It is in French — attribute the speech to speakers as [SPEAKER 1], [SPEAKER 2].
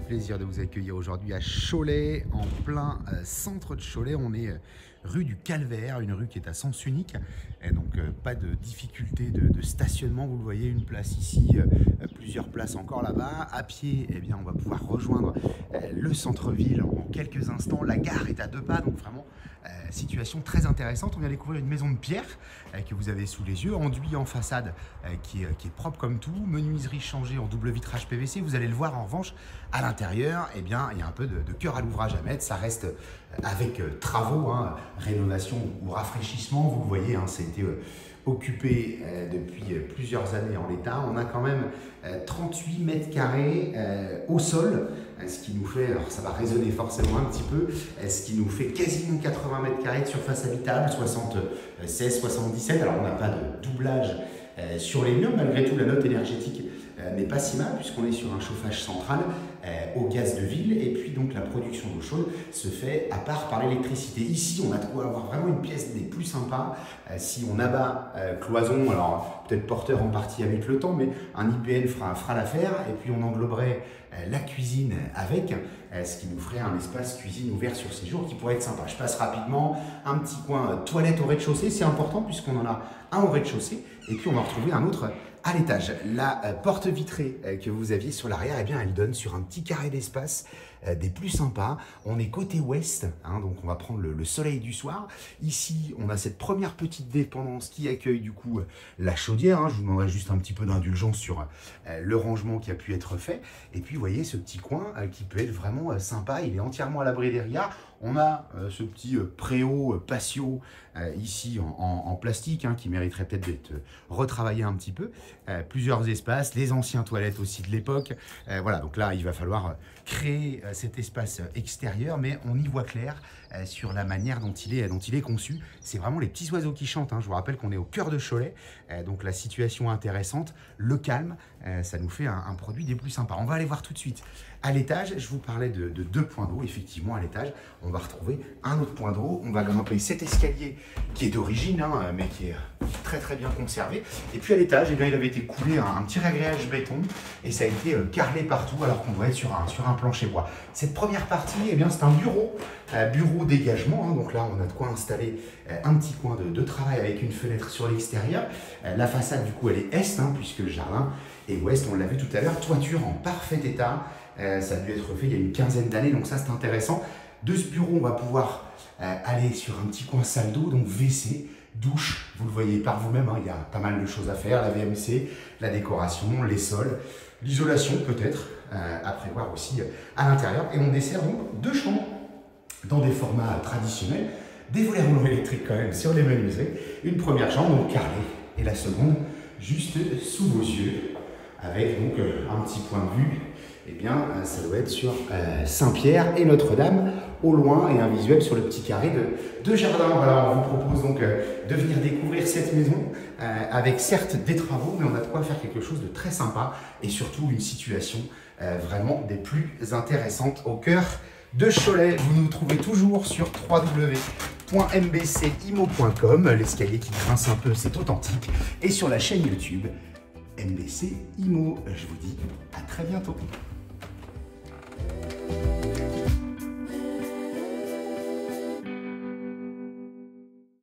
[SPEAKER 1] plaisir de vous accueillir aujourd'hui à Cholet, en plein centre de Cholet. On est rue du Calvaire, une rue qui est à sens unique. Et donc pas de difficulté de stationnement, vous le voyez, une place ici, plusieurs places encore là-bas. À pied, eh bien, on va pouvoir rejoindre le centre-ville en quelques instants. La gare est à 2 pas, donc vraiment situation très intéressante. On vient découvrir une maison de pierre que vous avez sous les yeux, enduit en façade qui est propre comme tout, menuiserie changée en double vitrage PVC. Vous allez le voir en revanche, à l'intérieur, eh bien, il y a un peu de cœur à l'ouvrage à mettre. Ça reste avec travaux, hein, rénovation ou rafraîchissement. Vous le voyez, hein, ça a été occupé depuis plusieurs années en l'état. On a quand même 38 mètres carrés au sol, ce qui nous fait, alors ça va résonner forcément un petit peu, ce qui nous fait quasiment 80 mètres carrés de surface habitable, 76, 77. Alors on n'a pas de doublage sur les murs, malgré tout la note énergétique n'est pas si mal puisqu'on est sur un chauffage central au gaz de ville, et puis donc la production d'eau chaude se fait à part par l'électricité. Ici on a de quoi avoir vraiment une pièce des plus sympas. Si on abat cloison, alors peut-être porteur en partie avec le temps, mais un IPN fera l'affaire, et puis on engloberait la cuisine avec, ce qui nous ferait un espace cuisine ouvert sur séjour qui pourrait être sympa. Je passe rapidement, un petit coin toilette au rez-de-chaussée, c'est important puisqu'on en a un au rez-de-chaussée, et puis on va retrouver un autre à l'étage. La porte vitrée que vous aviez sur l'arrière, eh bien, elle donne sur un petit carré d'espace des plus sympas. On est côté ouest, hein, donc on va prendre le soleil du soir. Ici, on a cette première petite dépendance qui accueille du coup la chaudière. Hein. Je vous demanderai juste un petit peu d'indulgence sur le rangement qui a pu être fait. Et puis, vous voyez ce petit coin qui peut être vraiment sympa. Il est entièrement à l'abri des regards. On a ce petit préau patio ici en plastique, hein, qui mériterait peut-être d'être retravaillé un petit peu. Plusieurs espaces, les anciennes toilettes aussi de l'époque. Voilà, donc là, il va falloir créer cet espace extérieur, mais on y voit clair sur la manière dont il est conçu. C'est vraiment les petits oiseaux qui chantent, hein. Je vous rappelle qu'on est au cœur de Cholet, donc la situation intéressante, le calme, ça nous fait un produit des plus sympas. On va aller voir tout de suite à l'étage. Je vous parlais de 2 points d'eau. Effectivement, à l'étage, on va retrouver un autre point d'eau. On va grimper cet escalier qui est d'origine, hein, mais qui est très très bien conservé. Et puis à l'étage, eh bien, il avait été coulé un petit réglage béton et ça a été carrelé partout alors qu'on doit être sur un plancher bois. Cette première partie, eh bien, c'est un bureau dégagement, hein. Donc là, on a de quoi installer un petit coin de travail avec une fenêtre sur l'extérieur. La façade, du coup, elle est est, hein, puisque le jardin est ouest. On l'a vu tout à l'heure, toiture en parfait état. Ça a dû être fait il y a une quinzaine d'années, donc ça, c'est intéressant. De ce bureau, on va pouvoir aller sur un petit coin salle d'eau, donc WC, douche, vous le voyez par vous-même, hein, il y a pas mal de choses à faire, la VMC, la décoration, les sols, l'isolation peut-être, à prévoir aussi à l'intérieur. Et on dessert donc 2 chambres dans des formats traditionnels, des volets roulants électriques quand même sur les menuiseries. Une première chambre donc carrelée et la seconde juste sous vos yeux, avec donc un petit point de vue. Eh bien, ça doit être sur Saint-Pierre et Notre-Dame au loin, et un visuel sur le petit carré de jardin. Voilà, on vous propose donc de venir découvrir cette maison avec certes des travaux, mais on a de quoi faire quelque chose de très sympa et surtout une situation vraiment des plus intéressantes au cœur de Cholet. Vous nous trouvez toujours sur www.mbcimo.com. L'escalier qui grince un peu, c'est authentique. Et sur la chaîne YouTube MBC Imo. Je vous dis à très bientôt.